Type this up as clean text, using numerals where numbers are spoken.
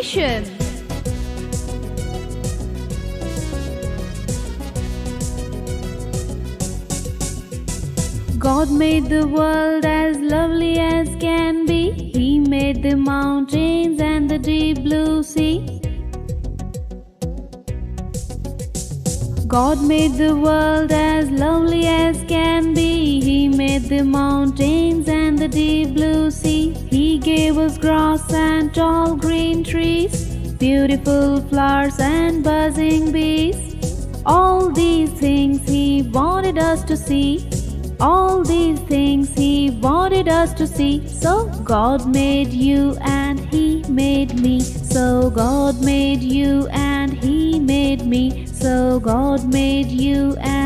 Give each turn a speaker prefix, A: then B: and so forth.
A: creation. God made the world as lovely as can be. He made the mountains and the deep blue sea. God made the world as lovely as can be. He made the mountains and the deep blue sea. He gave us grass and tall green trees, beautiful flowers and buzzing bees. All these things He wanted us to see. All these things He wanted us to see. So God made you and He made me. So God made you and He made me. So God made you and